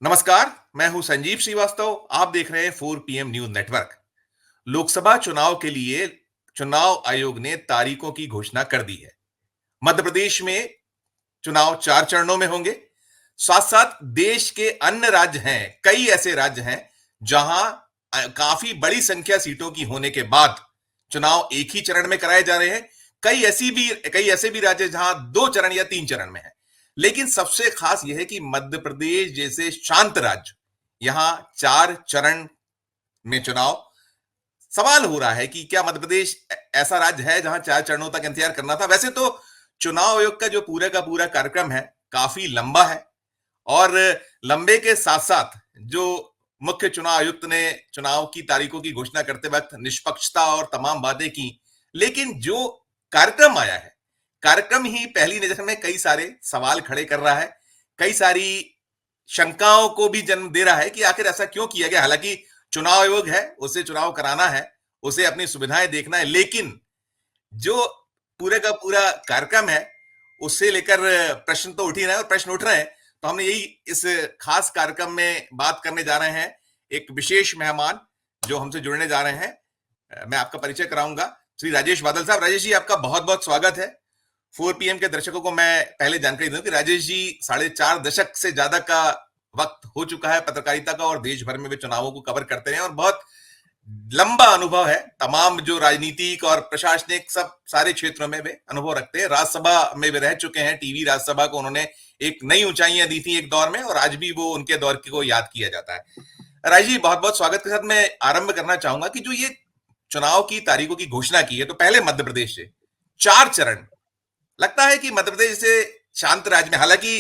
नमस्कार। मैं हूं संजीव श्रीवास्तव। आप देख रहे हैं 4 पीएम न्यूज नेटवर्क। लोकसभा चुनाव के लिए चुनाव आयोग ने तारीखों की घोषणा कर दी है। मध्य प्रदेश में चुनाव 4 चरणों में होंगे। साथ साथ देश के अन्य राज्य हैं, कई ऐसे राज्य हैं जहां काफी बड़ी संख्या सीटों की होने के बाद चुनाव एक ही चरण में कराए जा रहे हैं। कई ऐसे भी राज्य जहां 2 चरण या 3 चरण में है। लेकिन सबसे खास यह है कि मध्य प्रदेश जैसे शांत राज्य, यहां 4 चरण में चुनाव। सवाल हो रहा है कि क्या मध्य प्रदेश ऐसा राज्य है जहां 4 चरणों तक इंतजार करना था। वैसे तो चुनाव आयोग का जो पूरे का पूरा कार्यक्रम है काफी लंबा है, और लंबे के साथ साथ जो मुख्य चुनाव आयुक्त ने चुनाव की तारीखों की घोषणा करते वक्त निष्पक्षता और तमाम बातें की, लेकिन जो कार्यक्रम आया है, कार्यक्रम ही पहली नजर में कई सारे सवाल खड़े कर रहा है, कई सारी शंकाओं को भी जन्म दे रहा है कि आखिर ऐसा क्यों किया गया। हालांकि चुनाव आयोग है, उसे चुनाव कराना है, उसे अपनी सुविधाएं देखना है, लेकिन जो पूरे का पूरा कार्यक्रम है उससे लेकर प्रश्न तो उठ ही रहे हैं, और प्रश्न उठ रहे हैं तो हमने यही इस खास कार्यक्रम में बात करने जा रहे हैं। एक विशेष मेहमान जो हमसे जुड़ने जा रहे हैं, मैं आपका परिचय कराऊंगा। श्री राजेश बादल साहब। राजेश जी, आपका बहुत बहुत स्वागत है। 4 पीएम के दर्शकों को मैं पहले जानकारी दूं कि राजेश जी 4.5 दशक से ज्यादा का वक्त हो चुका है पत्रकारिता का, और देश भर में वे चुनावों को कवर करते हैं, और बहुत लंबा अनुभव है। तमाम जो राजनीतिक और प्रशासनिक सब सारे क्षेत्रों में वे अनुभव रखते हैं। राज्यसभा में वे रह चुके हैं। टीवी राज्यसभा को उन्होंने एक नई ऊंचाइयां दी थी एक दौर में, और आज भी वो उनके दौर को याद किया जाता है। राज जी, बहुत बहुत स्वागत के साथ मैं आरंभ करना चाहूंगा कि जो ये चुनाव की तारीखों की घोषणा की है, तो पहले मध्य प्रदेश से 4 चरण, लगता है कि मध्य प्रदेश जैसे शांत राज्य में, हालांकि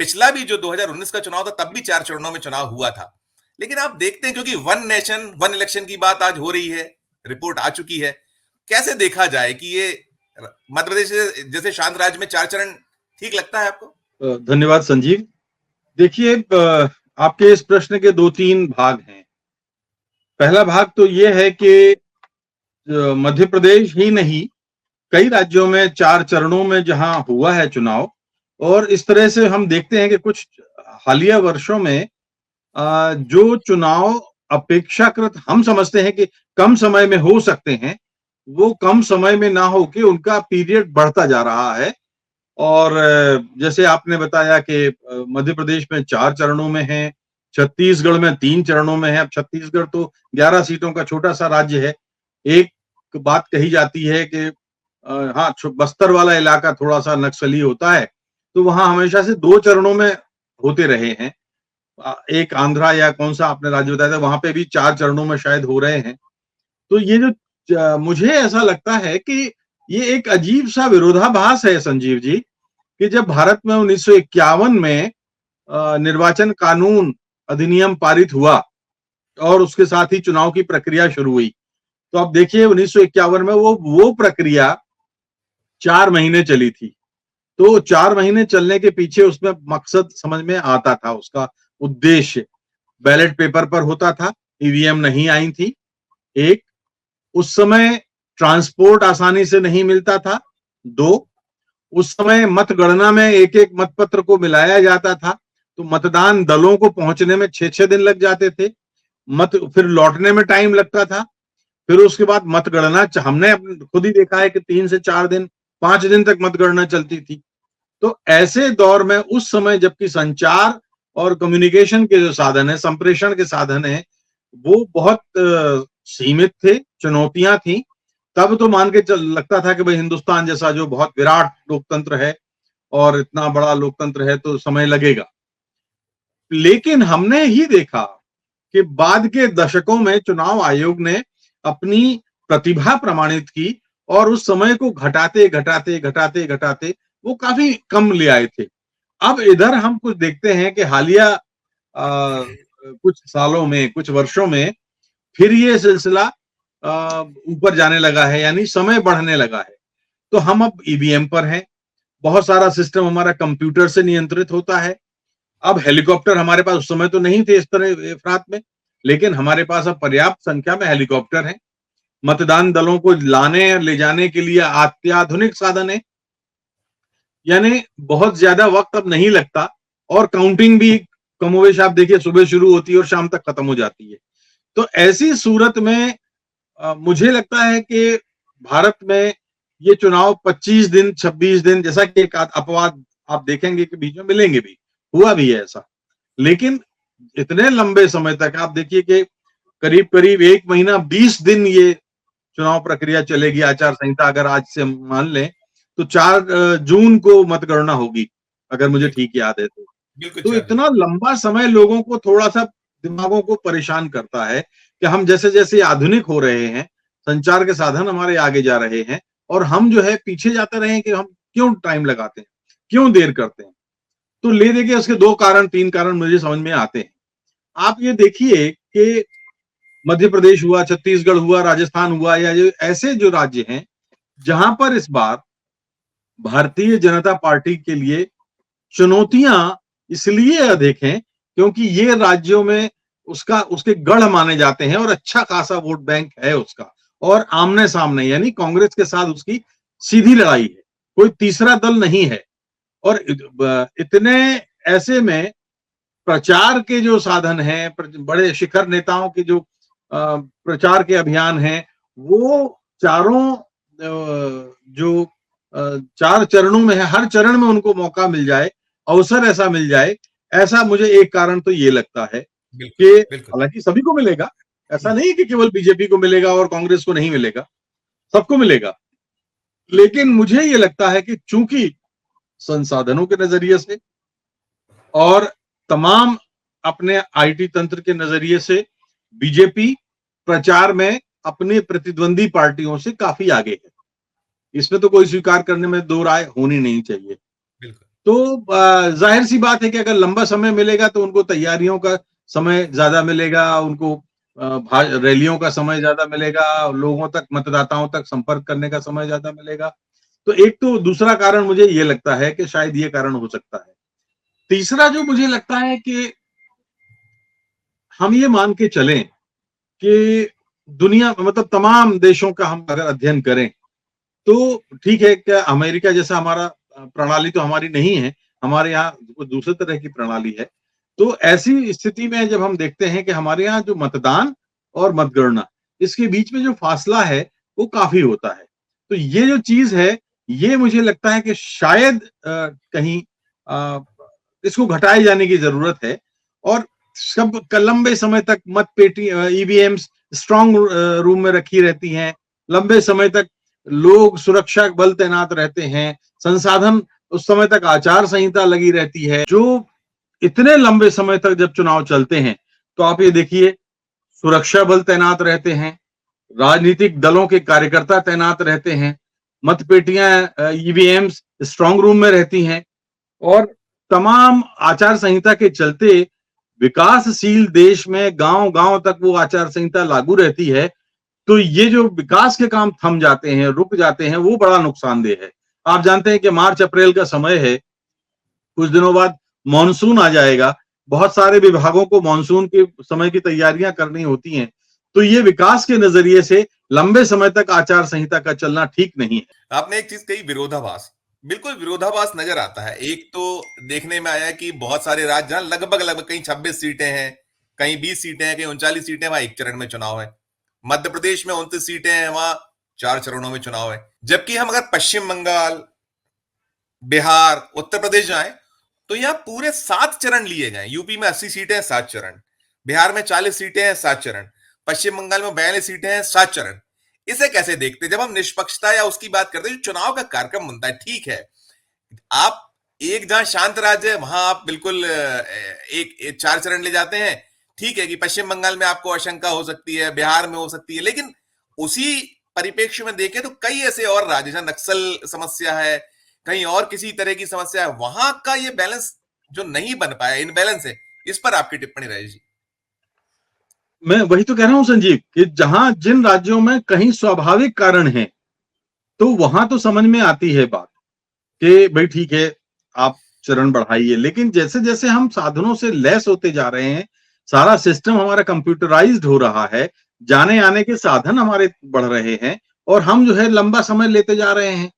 पिछला भी जो 2019 का चुनाव था तब भी 4 चरणों में चुनाव हुआ था, लेकिन आप देखते हैं क्योंकि वन नेशन वन इलेक्शन की बात आज हो रही है, रिपोर्ट आ चुकी है, कैसे देखा जाए कि ये मध्य प्रदेश जैसे शांत राज्य में 4 चरण ठीक लगता है आपको? धन्यवाद संजीव। देखिए, आपके इस प्रश्न के 2-3 भाग हैं। पहला भाग तो ये है कि मध्य प्रदेश ही नहीं, कई राज्यों में 4 चरणों में जहां हुआ है चुनाव, और इस तरह से हम देखते हैं कि कुछ हालिया वर्षों में जो चुनाव अपेक्षाकृत हम समझते हैं कि कम समय में हो सकते हैं, वो कम समय में ना हो के उनका पीरियड बढ़ता जा रहा है। और जैसे आपने बताया कि मध्य प्रदेश में 4 चरणों में है, छत्तीसगढ़ में 3 चरणों में है। अब छत्तीसगढ़ तो 11 सीटों का छोटा सा राज्य है। एक बात कही जाती है कि हाँ, बस्तर वाला इलाका थोड़ा सा नक्सली होता है, तो वहां हमेशा से 2 चरणों में होते रहे हैं। एक आंध्रा या कौन सा आपने राज्य बताया था, वहां पे भी 4 चरणों में शायद हो रहे हैं। तो ये जो मुझे ऐसा लगता है कि ये एक अजीब सा विरोधाभास है संजीव जी, कि जब भारत में 1951 में निर्वाचन कानून अधिनियम पारित हुआ और उसके साथ ही चुनाव की प्रक्रिया शुरू हुई, तो आप देखिए 1951 में वो प्रक्रिया 4 महीने चली थी। तो 4 महीने चलने के पीछे उसमें मकसद समझ में आता था, उसका उद्देश्य बैलेट पेपर पर होता था, ईवीएम नहीं आई थी। एक, उस समय ट्रांसपोर्ट आसानी से नहीं मिलता था। 2, उस समय मतगणना में एक एक मतपत्र को मिलाया जाता था, तो मतदान दलों को पहुंचने में 6-6 दिन लग जाते थे। फिर लौटने में टाइम लगता था। फिर उसके बाद मतगणना, हमने खुद ही देखा है कि 3 से 4 दिन, 5 दिन तक मतगणना चलती थी। तो ऐसे दौर में उस समय जबकि संचार और कम्युनिकेशन के जो साधन है, संप्रेषण के साधन है, वो बहुत सीमित थे, चुनौतियां थी। तब तो मान के लगता था कि भाई हिंदुस्तान जैसा जो बहुत विराट लोकतंत्र है और इतना बड़ा लोकतंत्र है तो समय लगेगा। लेकिन हमने ही देखा कि बाद के दशकों में चुनाव आयोग ने अपनी प्रतिभा प्रमाणित की, और उस समय को घटाते घटाते घटाते घटाते वो काफी कम ले आए थे। अब इधर हम कुछ देखते हैं कि हालिया कुछ सालों में, कुछ वर्षों में फिर ये सिलसिला ऊपर जाने लगा है, यानी समय बढ़ने लगा है। तो हम अब ईवीएम पर हैं, बहुत सारा सिस्टम हमारा कंप्यूटर से नियंत्रित होता है। अब हेलीकॉप्टर हमारे पास उस समय तो नहीं थे इस तरह अफरात में, लेकिन हमारे पास अब पर्याप्त संख्या में हेलीकॉप्टर हैं। मतदान दलों को लाने और ले जाने के लिए अत्याधुनिक साधन है, यानी बहुत ज्यादा वक्त अब नहीं लगता, और काउंटिंग भी कमोवेश आप देखिए सुबह शुरू होती है और शाम तक खत्म हो जाती है। तो ऐसी सूरत में मुझे लगता है कि भारत में ये चुनाव 25 दिन 26 दिन, जैसा कि एक अपवाद आप देखेंगे कि बीच में मिलेंगे भी, हुआ भी है ऐसा। लेकिन इतने लंबे समय तक आप देखिए कि करीब करीब 1 महीना 20 दिन ये चुनाव प्रक्रिया चलेगी। आचार संहिता अगर आज से हम मान लें तो 4 जून को मतगणना होगी, अगर मुझे बिल्कुल ठीक याद है तो। बिल्कुल तो 4 जून। इतना लंबा समय लोगों को थोड़ा-सा दिमागों को परेशान करता है कि हम जैसे-जैसे आधुनिक हो रहे हैं, संचार के साधन हमारे आगे जा रहे हैं और हम जो है पीछे जाते रहे हैं कि हम क्यों टाइम लगाते हैं, क्यों देर करते हैं। तो ले दे के उसके 2 कारण 3 कारण मुझे समझ में आते हैं। आप ये देखिए कि मध्य प्रदेश हुआ, छत्तीसगढ़ हुआ, राजस्थान हुआ, या जो ऐसे जो राज्य हैं, जहां पर इस बार भारतीय जनता पार्टी के लिए चुनौतियां इसलिए अधिक हैं क्योंकि ये राज्यों में उसके गढ़ माने जाते हैं और अच्छा खासा वोट बैंक है उसका, और आमने सामने यानी कांग्रेस के साथ उसकी सीधी लड़ाई है, कोई तीसरा दल नहीं है। और इतने ऐसे में प्रचार के जो साधन हैं, बड़े शिखर नेताओं के जो प्रचार के अभियान हैं, वो चारों जो 4 चरणों में है, हर चरण में उनको मौका मिल जाए, अवसर ऐसा मिल जाए, ऐसा मुझे एक कारण तो ये लगता है बिल्कुल कि बिल्कुल। हालांकि सभी को मिलेगा, ऐसा नहीं कि केवल बीजेपी को मिलेगा और कांग्रेस को नहीं मिलेगा, सबको मिलेगा। लेकिन मुझे ये लगता है कि चूंकि संसाधनों के नजरिए से और तमाम अपने आईटी तंत्र के नजरिए से बीजेपी प्रचार में अपने प्रतिद्वंदी पार्टियों से काफी आगे है। इसमें तो कोई स्वीकार करने में दो राय होनी नहीं चाहिए। बिल्कुल तो जाहिर सी बात है कि अगर लंबा समय मिलेगा तो उनको तैयारियों का समय ज्यादा मिलेगा, उनको रैलियों का समय ज्यादा मिलेगा, लोगों तक मतदाताओं तक संपर्क करने का समय ज्यादा मिलेगा। तो एक तो दूसरा कारण मुझे ये लगता है कि शायद ये कारण हो सकता है। तीसरा जो मुझे लगता है कि हम ये मान के चलें कि दुनिया मतलब तमाम देशों का हम अगर अध्ययन करें तो ठीक है, क्या अमेरिका जैसा हमारा प्रणाली तो हमारी नहीं है, हमारे यहाँ दूसरे तरह की प्रणाली है। तो ऐसी स्थिति में जब हम देखते हैं कि हमारे यहाँ जो मतदान और मतगणना, इसके बीच में जो फासला है वो काफी होता है। तो ये जो चीज है, ये मुझे लगता है कि शायद कहीं अ, इसको घटाए जाने की जरूरत है। और सब लंबे समय तक मत पेटी ईवीएम्स स्ट्रांग रूम में रखी रहती हैं, लंबे समय तक लोग सुरक्षा बल तैनात रहते हैं, संसाधन उस समय तक आचार संहिता लगी रहती है। जो इतने लंबे समय तक जब चुनाव चलते हैं तो आप ये देखिए सुरक्षा बल तैनात रहते हैं, राजनीतिक दलों के कार्यकर्ता तैनात रहते हैं, मतपेटियां ईवीएम्स स्ट्रांग रूम में रहती हैं, और तमाम आचार संहिता के चलते विकासशील देश में गांव गांव तक वो आचार संहिता लागू रहती है। तो ये जो विकास के काम थम जाते हैं, रुक जाते हैं, वो बड़ा नुकसानदेह है। आप जानते हैं कि मार्च अप्रैल का समय है, कुछ दिनों बाद मानसून आ जाएगा, बहुत सारे विभागों को मानसून के समय की तैयारियां करनी होती हैं। तो ये विकास के नजरिए से लंबे समय तक आचार संहिता का चलना ठीक नहीं है। आपने एक चीज कही, विरोधाभास। बिल्कुल विरोधाभास नजर आता है। एक तो देखने में आया कि बहुत सारे राज्य जहां लगभग लगभग कहीं 26 सीटें हैं, कहीं 20 सीटें हैं, कहीं 39 सीटें, वहां एक चरण में चुनाव है। मध्य प्रदेश में 29 सीटें हैं, वहां 4 चरणों में चुनाव है। जबकि हम अगर पश्चिम बंगाल, बिहार, उत्तर प्रदेश जाएं तो यहां पूरे 7 चरण लिए गए। यूपी में 80 सीटें हैं, 7 चरण। बिहार में 40 सीटें हैं, 7 चरण। पश्चिम बंगाल में 42 सीटें हैं, 7 चरण। इसे कैसे देखते हैं? जब हम निष्पक्षता या उसकी बात करते हैं, जो चुनाव का कार्यक्रम बनता है, ठीक है, आप एक जहां शांत राज्य है वहां आप बिल्कुल एक 4 चरण ले जाते हैं। ठीक है कि पश्चिम बंगाल में आपको आशंका हो सकती है, बिहार में हो सकती है, लेकिन उसी परिप्रेक्ष्य में देखें तो कई ऐसे और राज्य जहां नक्सल समस्या है, कहीं और किसी तरह की समस्या है, वहां का ये बैलेंस जो नहीं बन पाया, इनबैलेंस है। इस पर आपकी टिप्पणी रहेगी जी। मैं वही तो कह रहा हूं संजीव कि जहां जिन राज्यों में कहीं स्वाभाविक कारण है तो वहां तो समझ में आती है बात कि भाई ठीक है, आप चरण बढ़ाइए। लेकिन जैसे जैसे हम साधनों से लैस होते जा रहे हैं, सारा सिस्टम हमारा कंप्यूटराइज्ड हो रहा है, जाने आने के साधन हमारे बढ़ रहे हैं, और हम जो है लंबा समय लेते जा रहे हैं।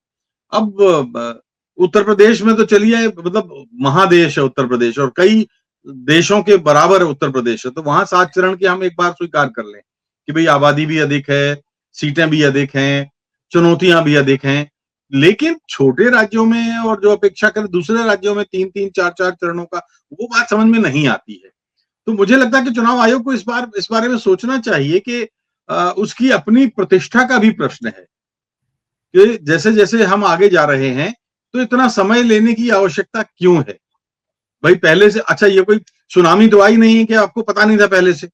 अब उत्तर प्रदेश में तो चलिए, मतलब महादेश है उत्तर प्रदेश, और कई देशों के बराबर उत्तर प्रदेश है, तो वहां 7 चरण की हम एक बार स्वीकार कर लें कि भाई आबादी भी अधिक है, सीटें भी अधिक हैं, चुनौतियां भी अधिक हैं। लेकिन छोटे राज्यों में और जो अपेक्षा करें दूसरे राज्यों में 3-3, 4-4 चरणों का, वो बात समझ में नहीं आती है। तो मुझे लगता है कि चुनाव आयोग को इस बारे में सोचना चाहिए कि उसकी अपनी प्रतिष्ठा का भी प्रश्न है कि जैसे जैसे हम आगे जा रहे हैं तो इतना समय लेने की आवश्यकता क्यों है? भाई पहले से अच्छा, ये कोई सुनामी तो आई नहीं है कि आपको पता नहीं था पहले से।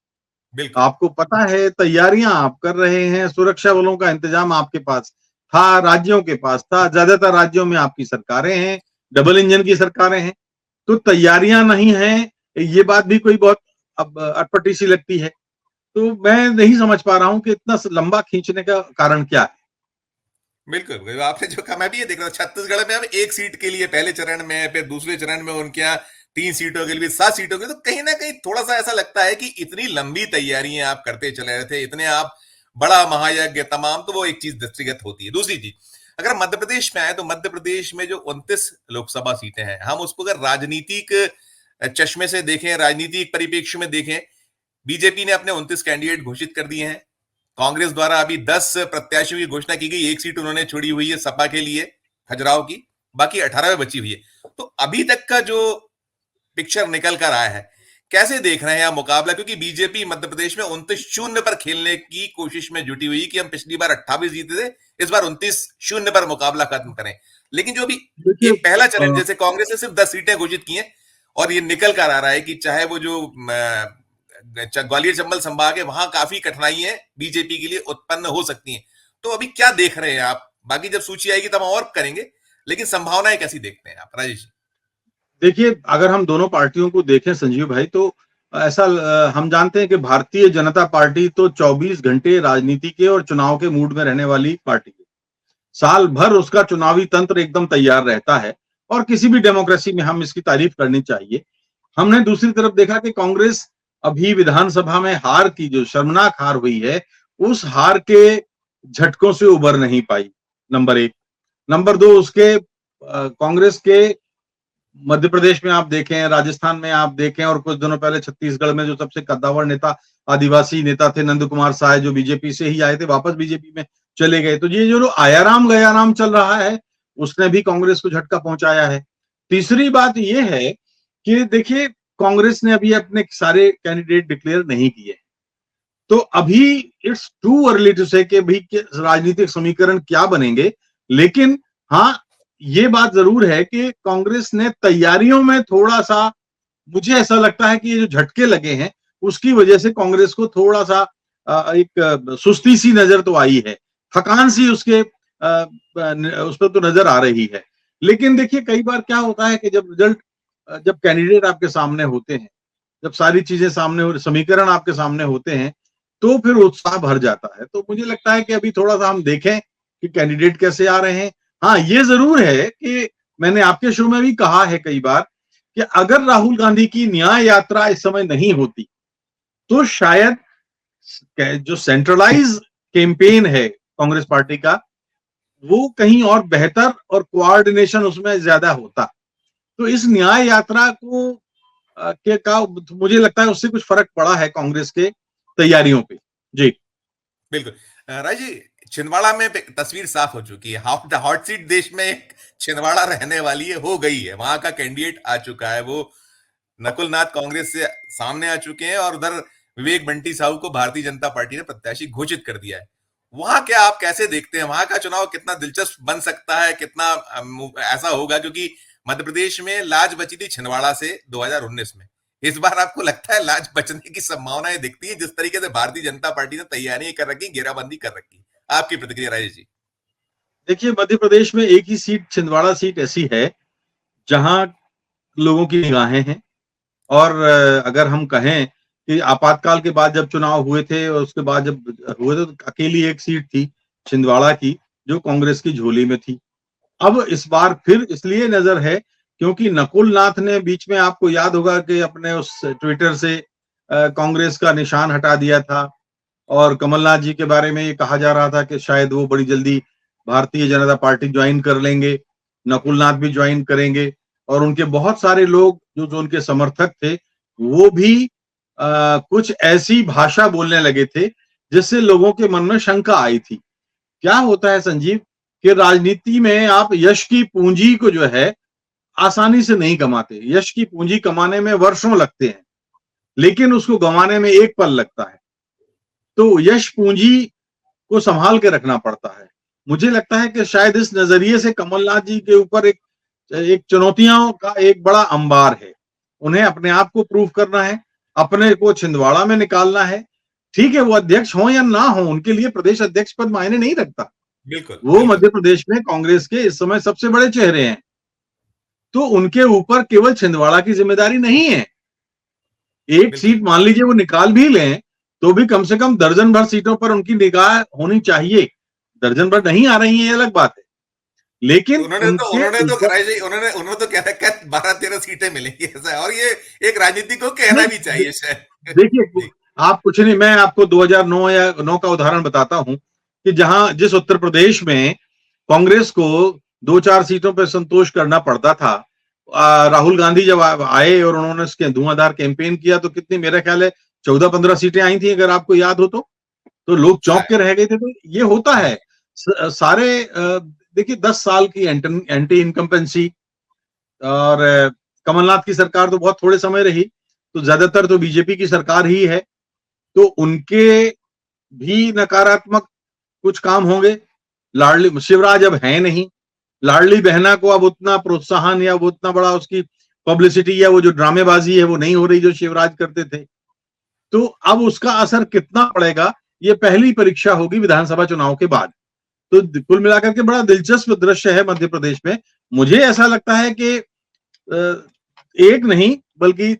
बिल्कुल। आपको पता है, तैयारियां आप कर रहे हैं, सुरक्षा बलों का इंतजाम आपके पास था, राज्यों के पास था, ज्यादातर राज्यों में आपकी सरकारें हैं, डबल इंजन की सरकारें हैं, तो तैयारियां नहीं है, ये बात भी कोई बहुत अब अटपटी सी लगती है। तो मैं नहीं समझ पा रहा हूं कि इतना लंबा खींचने का कारण क्या है। बिल्कुल, बिल्कुल, आपने जो कहा मैं भी ये देख रहा हूँ, छत्तीसगढ़ में अब 1 सीट के लिए पहले चरण में, फिर दूसरे चरण में उनके यहाँ 3 सीटों के लिए 7 सीटों के लिए, तो कहीं ना कहीं थोड़ा सा ऐसा लगता है कि इतनी लंबी तैयारियां आप करते चले रहे थे, इतने आप बड़ा महायज्ञ तमाम, तो वो एक चीज दृष्टिगत होती है। दूसरी चीज, अगर मध्य प्रदेश में आए तो मध्य प्रदेश में जो 29 लोकसभा सीटें हैं, हम उसको अगर राजनीतिक चश्मे से देखें, राजनीतिक परिप्रेक्ष्य में देखें, बीजेपी ने अपने 29 कैंडिडेट घोषित कर दिए हैं। कांग्रेस द्वारा अभी 10 प्रत्याशियों की घोषणा की गई, 1 सीट उन्होंने छोड़ी हुई है सपा के लिए, खजुराहो की, बाकी 18 में बची हुई है। तो अभी तक का जो पिक्चर निकल कर आया है, कैसे देख रहे हैं आप मुकाबला? क्योंकि बीजेपी मध्य प्रदेश में 29-0 पर खेलने की कोशिश में जुटी हुई कि हम पिछली बार 28 जीते थे, इस बार 29-0 पर मुकाबला खत्म करें। लेकिन जो अभी देखिए एक पहला चरण, जैसे कांग्रेस ने सिर्फ 10 सीटें घोषित की हैं, और ये निकल कर आ रहा है कि चाहे वो जो ग्वालियर चंबल संभाग है, वहां काफी कठिनाइयां बीजेपी के लिए उत्पन्न हो सकती हैं। तो अभी क्या देख रहे हैं आप? बाकी जब सूची आएगी तब हम और करेंगे, लेकिन संभावनाएं कैसी देखते हैं आप, राजेश? देखिए, अगर हम दोनों पार्टियों को देखें संजीव भाई, तो ऐसा हम जानते हैं कि भारतीय जनता पार्टी तो 24 घंटे राजनीति के और चुनाव के मूड में रहने वाली पार्टी है। साल भर उसका चुनावी तंत्र एकदम तैयार रहता है, और किसी भी डेमोक्रेसी में हम इसकी तारीफ करनी चाहिए। हमने दूसरी तरफ देखा कि कांग्रेस अभी विधानसभा में हार की, जो शर्मनाक हार हुई है, उस हार के झटकों से उबर नहीं पाई, नंबर एक। नंबर दो, उसके कांग्रेस के मध्य प्रदेश में आप देखें, राजस्थान में आप देखें, और कुछ दिनों पहले छत्तीसगढ़ में जो सबसे कद्दावर नेता, आदिवासी नेता थे नंद कुमार साय, जो बीजेपी से ही आए थे, वापस बीजेपी में चले गए। तो ये जो आयाराम गयाराम चल रहा है, उसने भी कांग्रेस को झटका पहुंचाया है। तीसरी बात यह है कि देखिए, कांग्रेस ने अभी अपने सारे कैंडिडेट डिक्लेयर नहीं किए, तो अभी इट्स टू अर्ली टू से कि भाई राजनीतिक समीकरण क्या बनेंगे। लेकिन हाँ, ये बात जरूर है कि कांग्रेस ने तैयारियों में थोड़ा सा, मुझे ऐसा लगता है कि ये जो झटके लगे हैं, उसकी वजह से कांग्रेस को थोड़ा सा एक सुस्ती सी नजर तो आई है, थकान सी उसके उस पर तो नजर आ रही है। लेकिन देखिए, कई बार क्या होता है कि जब रिजल्ट, जब कैंडिडेट आपके सामने होते हैं, जब सारी चीजें सामने हो, समीकरण आपके सामने होते हैं, तो फिर उत्साह भर जाता है। तो मुझे लगता है कि अभी थोड़ा सा हम देखें कि कैंडिडेट कैसे आ रहे हैं। हाँ, ये जरूर है कि मैंने आपके शो में भी कहा है कई बार कि अगर राहुल गांधी की न्याय यात्रा इस समय नहीं होती, तो शायद जो सेंट्रलाइज कैंपेन है कांग्रेस पार्टी का, वो कहीं और बेहतर और कोऑर्डिनेशन उसमें ज्यादा होता। तो इस न्याय यात्रा को के का मुझे लगता है उससे कुछ फर्क पड़ा है कांग्रेस के तैयारियों पे। जी बिल्कुल। राज जी, छिंदवाड़ा में तस्वीर साफ हो चुकी है, हॉट सीट देश में एक छिंदवाड़ा रहने वाली है, हो गई है, वहां का कैंडिडेट आ चुका है, वो नकुल नाथ कांग्रेस से सामने आ चुके हैं, और उधर विवेक बंटी साहू को भारतीय जनता पार्टी ने प्रत्याशी घोषित कर दिया है। वहां क्या आप कैसे देखते हैं, वहां का चुनाव कितना दिलचस्प बन सकता है, कितना ऐसा होगा? क्योंकि मध्य प्रदेश में लाज बची थी छिंदवाड़ा से 2019 में, इस बार आपको लगता है लाज बचने की संभावनाएं दिखती है, जिस तरीके से भारतीय जनता पार्टी ने तैयारियां कर रखी, घेराबंदी कर रखी? आपकी प्रतिक्रिया राजेश जी? देखिए, मध्य प्रदेश में एक ही सीट, छिंदवाड़ा सीट ऐसी है जहां लोगों की निगाहें हैं। और अगर हम कहें कि आपातकाल के बाद जब चुनाव हुए थे, और उसके बाद जब हुए थे, तो अकेली एक सीट थी छिंदवाड़ा की, जो कांग्रेस की झोली में थी। अब इस बार फिर इसलिए नजर है क्योंकि नकुल नाथ ने बीच में, आपको याद होगा कि अपने उस ट्विटर से कांग्रेस का निशान हटा दिया था, और कमलनाथ जी के बारे में ये कहा जा रहा था कि शायद वो बड़ी जल्दी भारतीय जनता पार्टी ज्वाइन कर लेंगे, नकुल नाथ भी ज्वाइन करेंगे। और उनके बहुत सारे लोग जो जो उनके समर्थक थे, वो भी कुछ ऐसी भाषा बोलने लगे थे जिससे लोगों के मन में शंका आई थी। क्या होता है संजीव कि राजनीति में आप यश की पूंजी को जो है आसानी से नहीं कमाते। यश की पूंजी कमाने में वर्षों लगते हैं, लेकिन उसको गंवाने में एक पल लगता है। तो यश पूंजी को संभाल के रखना पड़ता है। मुझे लगता है कि शायद इस नजरिए से कमलनाथ जी के ऊपर एक चुनौतियों का एक बड़ा अंबार है। उन्हें अपने आप को प्रूव करना है, अपने को छिंदवाड़ा में निकालना है। ठीक है, वो अध्यक्ष हो या ना हो, उनके लिए प्रदेश अध्यक्ष पद मायने नहीं रखता। बिल्कुल वो बिल्कुल मध्य प्रदेश में कांग्रेस के इस समय सबसे बड़े चेहरे हैं, तो उनके ऊपर केवल छिंदवाड़ा की जिम्मेदारी नहीं है। एक बिल्कुल। सीट मान लीजिए वो निकाल भी लें, तो भी कम से कम दर्जन भर सीटों पर उनकी निगाह होनी चाहिए। दर्जन भर नहीं आ रही है, ये अलग बात है, लेकिन उनके उन्होंने तो ऊपर कराई, उन्होंने तो कहा 12-13 सीटें मिलेंगी ऐसा, और ये एक राजनीति को कहना भी नहीं। चाहिए शायद। देखिए, जी आप कुछ नहीं, मैं आपको 2009 या 9 का उदाहरण बताता हूं कि जिस उत्तर प्रदेश में कांग्रेस को 2-4 सीटों पर संतोष करना पड़ता था, राहुल गांधी जब आए और उन्होंने इसके धुआंधार कैंपेन किया, तो कितनी, मेरा ख्याल है 14-15 सीटें आई थी, अगर आपको याद हो तो लोग चौंक के शायद। रह गए थे। तो ये होता जी है सारे, देखिए 10 साल की एंटी इनकम्पेंसी, और कमलनाथ की सरकार तो बहुत थोड़े समय रही, तो ज्यादातर तो बीजेपी की सरकार ही है, तो उनके भी नकारात्मक कुछ काम होंगे। लाडली शिवराज अब है नहीं, लाडली बहना को अब उतना प्रोत्साहन या वो उतना बड़ा उसकी पब्लिसिटी या वो जो ड्रामेबाजी है वो नहीं हो रही जो शिवराज करते थे। तो अब उसका असर कितना पड़ेगा, ये पहली परीक्षा होगी विधानसभा चुनाव के बाद। तो कुल मिलाकर के बड़ा दिलचस्प दृश्य है मध्य प्रदेश में। मुझे ऐसा लगता है कि एक नहीं बल्कि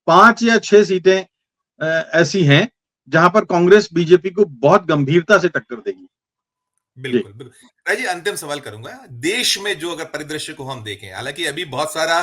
5 या 6 सीटें ऐसी हैं जहां पर कांग्रेस बीजेपी को बहुत गंभीरता से टक्कर देगी। जी बिल्कुल बिल्कुल। राय जी, अंतिम सवाल करूंगा। देश में जो अगर परिदृश्य को हम देखें, हालांकि अभी बहुत सारा,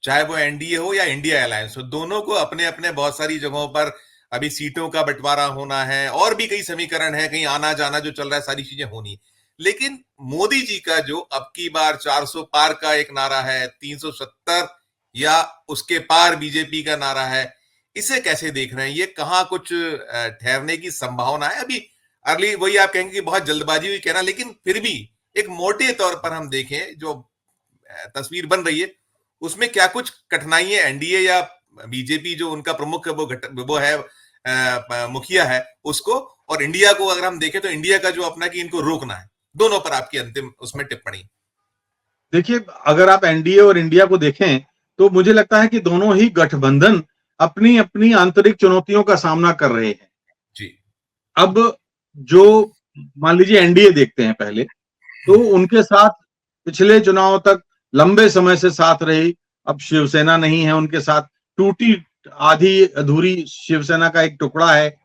चाहे वो एनडीए हो या इंडिया अलायंस हो, दोनों को अपने अपने बहुत सारी जगहों पर अभी सीटों का बंटवारा होना है, और भी कई समीकरण है, कहीं आना जाना जो चल रहा है, सारी चीजें होनी। लेकिन मोदी जी का जो अब की बार 400 पार का एक नारा है, 370 या उसके पार बीजेपी का नारा है, इसे कैसे देख रहे हैं? ये कहां कुछ ठहरने की संभावना है अभी? अर्ली वही आप कहेंगे कि बहुत जल्दबाजी हुई कहना, लेकिन फिर भी एक मोटे तौर पर हम देखें जो तस्वीर बन रही है, उसमें क्या कुछ कठिनाइयां एनडीए या बीजेपी जो उनका प्रमुख वो है, मुखिया है उसको, और इंडिया को अगर हम देखें तो इंडिया का जो अपना कि इनको रोकना है, दोनों पर आपकी अंतिम उसमें टिप्पणी। देखिए, अगर आप एनडीए और इंडिया को देखें तो मुझे लगता है कि दोनों ही गठबंधन अपनी अपनी आंतरिक चुनौतियों का सामना कर रहे हैं। जी अब जो, मान लीजिए एनडीए देखते हैं पहले, तो उनके साथ पिछले चुनाव तक लंबे समय से साथ रही, अब शिवसेना नहीं है उनके साथ, टूटी आधी अधूरी शिवसेना का एक टुकड़ा है,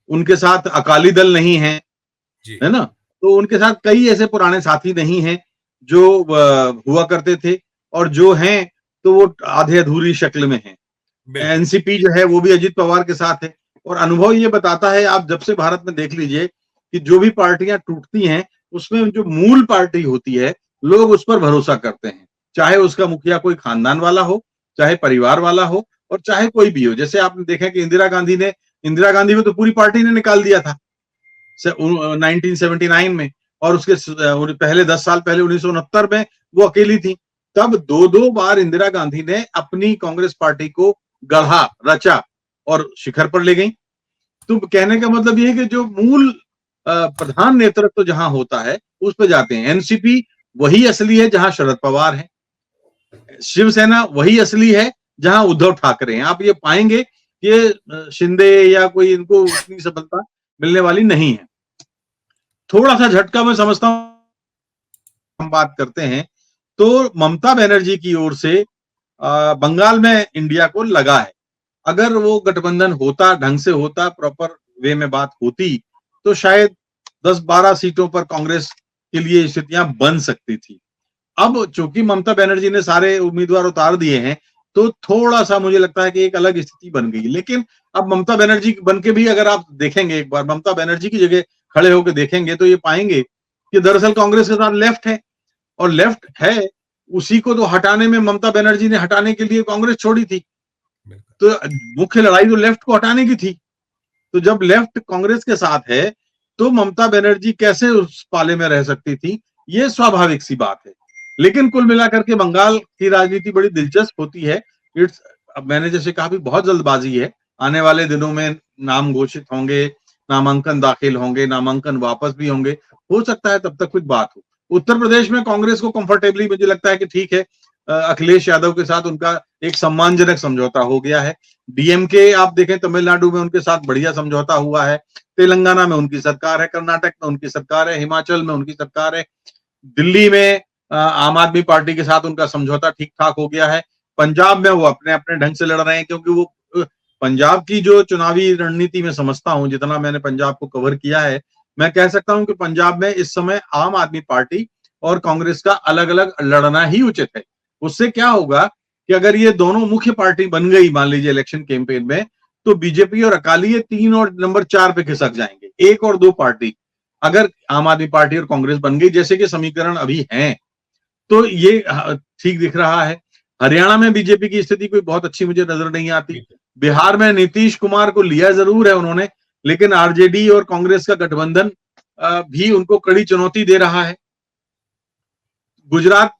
उनके साथ अकाली दल नहीं है, जी है ना? तो उनके साथ कई ऐसे पुराने साथी नहीं हैं जो हुआ करते थे, और जो हैं तो वो आधे अधूरी शक्ल में हैं। बिल्कुल। एनसीपी जो है वो भी अजित पवार के साथ है, और अनुभव ये बताता है, आप जब से भारत में देख लीजिए कि जो भी पार्टियां टूटती हैं उसमें जो मूल पार्टी होती है, लोग उस पर भरोसा करते हैं, चाहे उसका मुखिया कोई खानदान वाला हो, चाहे परिवार वाला हो, और चाहे कोई भी हो। जैसे आपने देखा कि इंदिरा गांधी को तो पूरी पार्टी ने निकाल दिया था 1979 में, और उसके पहले 10 साल पहले 1969 में वो अकेली थी। तब 2-2 बार इंदिरा गांधी ने अपनी कांग्रेस पार्टी को गढ़ा, रचा और शिखर पर ले गई। तो कहने का मतलब ये है कि जो मूल प्रधान नेतृत्व जहां होता है उस पर जाते हैं। एनसीपी वही असली है जहां शरद पवार है, शिवसेना वही असली है जहां उद्धव ठाकरे हैं। आप ये पाएंगे कि शिंदे या कोई इनको उतनी सफलता मिलने वाली नहीं है। थोड़ा सा झटका मैं समझता हूं, हम बात करते हैं तो ममता बनर्जी की ओर से बंगाल में इंडिया को लगा है। अगर वो गठबंधन होता, ढंग से होता, प्रॉपर वे में बात होती, तो शायद 10-12 सीटों पर कांग्रेस के लिए स्थितियां बन सकती थी। अब चूंकि ममता बनर्जी ने सारे उम्मीदवार उतार दिए हैं, तो थोड़ा सा मुझे लगता है कि एक अलग स्थिति बन गई। लेकिन अब ममता बनर्जी बन के भी अगर आप देखेंगे, एक बार ममता बनर्जी की जगह खड़े होकर देखेंगे, तो ये पाएंगे कि दरअसल कांग्रेस के साथ लेफ्ट है, और लेफ्ट है उसी को तो हटाने में ममता बनर्जी ने हटाने के लिए कांग्रेस छोड़ी थी। तो मुख्य लड़ाई तो लेफ्ट को हटाने की थी। तो जब लेफ्ट कांग्रेस के साथ है तो ममता बनर्जी कैसे उस पाले में रह सकती थी, ये स्वाभाविक सी बात है। लेकिन कुल मिलाकर के बंगाल की राजनीति बड़ी दिलचस्प होती है। इट्स, अब मैंने जैसे कहा भी बहुत जल्दबाजी है। आने वाले दिनों में नाम घोषित होंगे, नामांकन दाखिल होंगे, नामांकन वापस भी होंगे। हो सकता है तब तक कुछ बात हो। उत्तर प्रदेश में कांग्रेस को कंफर्टेबली मुझे लगता है कि ठीक है, अखिलेश यादव के साथ उनका एक सम्मानजनक समझौता हो गया है। डीएमके आप देखें तमिलनाडु में उनके साथ बढ़िया समझौता हुआ है, तेलंगाना में उनकी सरकार है, कर्नाटक में उनकी सरकार है, हिमाचल में उनकी सरकार है, दिल्ली में आम आदमी पार्टी के साथ उनका समझौता ठीक ठाक हो गया है। पंजाब में वो अपने अपने ढंग से लड़ रहे हैं, क्योंकि वो पंजाब की जो चुनावी रणनीति में समझता हूं, जितना मैंने पंजाब को कवर किया है, मैं कह सकता हूं कि पंजाब में इस समय आम आदमी पार्टी और कांग्रेस का अलग अलग लड़ना ही उचित है। उससे क्या होगा कि अगर ये दोनों मुख्य पार्टी बन गई मान लीजिए इलेक्शन कैंपेन में, तो बीजेपी और अकाली ये 3 और नंबर 4 पे खिसक जाएंगे। 1 और 2 पार्टी अगर आम आदमी पार्टी और कांग्रेस बन गई जैसे कि समीकरण अभी हैं, तो ये ठीक दिख रहा है। हरियाणा में बीजेपी की स्थिति कोई बहुत अच्छी मुझे नजर नहीं आती। बिहार में नीतीश कुमार को लिया जरूर है उन्होंने, लेकिन आरजेडी और कांग्रेस का गठबंधन भी उनको कड़ी चुनौती दे रहा है। गुजरात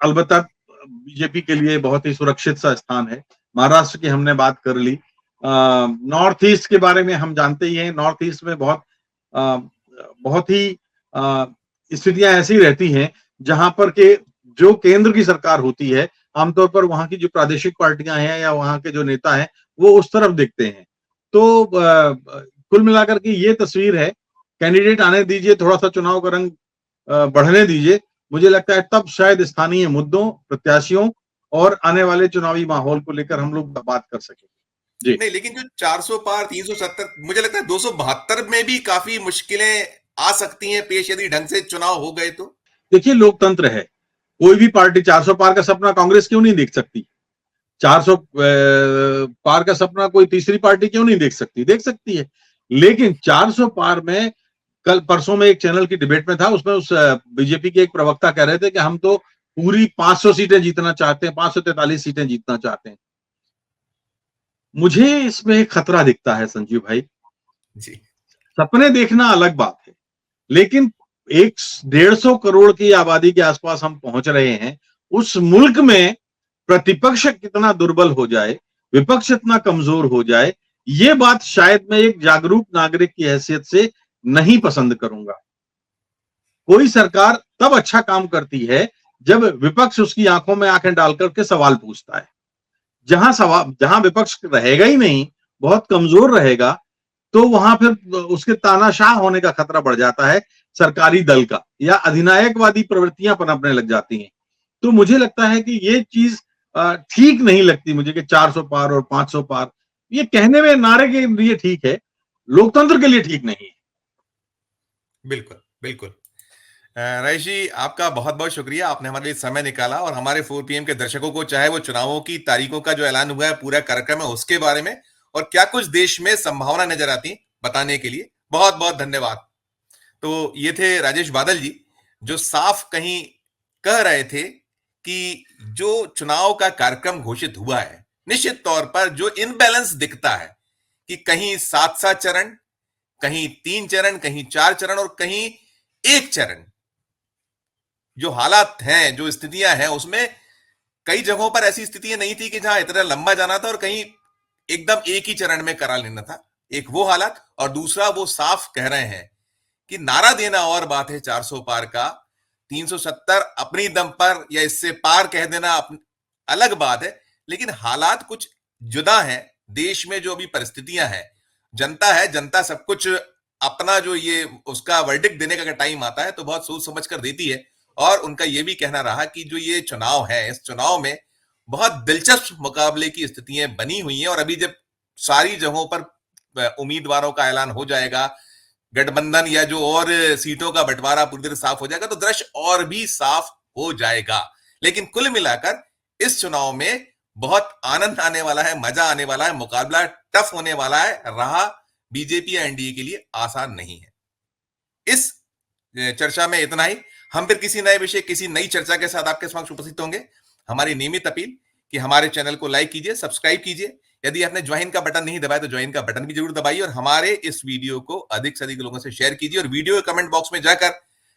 अलबत्ता बीजेपी के लिए बहुत ही सुरक्षित सा स्थान है। महाराष्ट्र की हमने बात कर ली। नॉर्थ ईस्ट के बारे में हम जानते ही हैं, नॉर्थ ईस्ट में बहुत ही स्थितियां ऐसी रहती हैं जहां पर के जो केंद्र की सरकार होती है, आमतौर पर वहां की जो प्रादेशिक पार्टियां हैं या वहां के जो नेता हैं वो उस तरफ देखते हैं। तो कुल मिलाकर के ये तस्वीर है। कैंडिडेट आने दीजिए, थोड़ा सा चुनाव का रंग बढ़ने दीजिए। मुझे लगता है तब शायद स्थानीय मुद्दों, प्रत्याशियों और आने वाले चुनावी माहौल को लेकर हम लोग बात कर सकेंगे। जी नहीं, लेकिन जो 400 पार 370, मुझे लगता है 272 में भी काफी मुश्किलें आ सकती हैं पेश, यदि ढंग से चुनाव हो गए तो। देखिए, लोकतंत्र है। कोई भी पार्टी 400 पार का सपना कांग्रेस क्यों नहीं देख सकती? 400 पार का सपना कोई तीसरी पार्टी क्यों नहीं देख सकती? देख सकती है। लेकिन 400 पार में कल परसों में एक चैनल की डिबेट में था, उसमें उस बीजेपी के एक प्रवक्ता कह रहे थे कि हम तो पूरी 500 सीटें जीतना चाहते हैं, 543 सीटें जीतना चाहते हैं। मुझे इसमें एक खतरा दिखता है संजीव भाई। जी। सपने देखना अलग बात है, लेकिन 150 करोड़ की आबादी के आसपास हम पहुंच रहे हैं। उस मुल्क में प्रतिपक्ष कितना दुर्बल हो जाए, विपक्ष इतना कमजोर हो जाए, ये बात शायद मैं एक जागरूक नागरिक की हैसियत से नहीं पसंद करूंगा। कोई सरकार तब अच्छा काम करती है जब विपक्ष उसकी आंखों में आंखें डालकर के सवाल पूछता है। जहां विपक्ष रहेगा ही नहीं, बहुत कमजोर रहेगा, तो वहां फिर उसके तानाशाह होने का खतरा बढ़ जाता है सरकारी दल का, या अधिनायकवादी प्रवृत्तियां पनपने लग जाती हैं। तो मुझे लगता है कि ये चीज ठीक नहीं लगती मुझे कि 400 पार और 500 पार, ये कहने में नारे के लिए ठीक है, लोकतंत्र के लिए ठीक नहीं है। बिल्कुल, बिल्कुल। राजेश जी, आपका बहुत बहुत शुक्रिया, आपने हमारे लिए समय निकाला और हमारे 4 पीएम के दर्शकों को, चाहे वो चुनावों की तारीखों का जो ऐलान हुआ है, पूरा कार्यक्रम है उसके बारे में और क्या कुछ देश में संभावना नजर आती बताने के लिए बहुत बहुत धन्यवाद। तो ये थे राजेश बादल जी, जो साफ कहीं कह रहे थे कि जो चुनाव का कार्यक्रम घोषित हुआ है, निश्चित तौर पर जो इनबैलेंस दिखता है कि कहीं 7-7 चरण, कहीं 3 चरण, कहीं 4 चरण और कहीं 1 चरण, जो हालात हैं, जो स्थितियां हैं, उसमें कई जगहों पर ऐसी स्थितियां नहीं थी कि जहां इतना लंबा जाना था और कहीं एकदम एक ही चरण में करा लेना था। एक वो हालात, और दूसरा वो साफ कह रहे हैं कि नारा देना और बात है 400 पार का, 370 अपनी दम पर या इससे पार कह देना अलग बात है। लेकिन हालात कुछ जुदा हैं। देश में जो अभी परिस्थितियां हैं, जनता है, जनता सब कुछ अपना जो ये उसका वर्डिक्ट देने का टाइम आता है तो बहुत सोच समझ कर देती है। और उनका यह भी कहना रहा कि जो ये चुनाव है, इस चुनाव में बहुत दिलचस्प मुकाबले की स्थितियां बनी हुई हैं और अभी जब सारी जगहों पर उम्मीदवारों का ऐलान हो जाएगा, गठबंधन या जो और सीटों का बंटवारा पूरी तरह साफ हो जाएगा, तो दृश्य और भी साफ हो जाएगा। लेकिन कुल मिलाकर इस चुनाव में बहुत आनंद आने वाला है, मजा आने वाला है, मुकाबला टफ होने वाला है। रहा बीजेपी या एनडीए के लिए आसान नहीं है। इस चर्चा में इतना ही। हम फिर किसी नए विषय, किसी नई चर्चा के साथ आपके समक्ष उपस्थित होंगे। हमारी नियमित अपील कि हमारे चैनल को लाइक कीजिए, सब्सक्राइब कीजिए। यदि आपने ज्वाइन का बटन नहीं दबाया तो ज्वाइन का बटन भी जरूर दबाइए और हमारे इस वीडियो को अधिक से अधिक लोगों से शेयर कीजिए और वीडियो के कमेंट बॉक्स में जाकर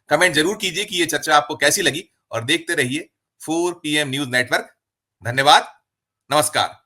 कमेंट जरूर कीजिए कि यह चर्चा आपको कैसी लगी और देखते रहिए 4 PM न्यूज नेटवर्क। धन्यवाद, नमस्कार।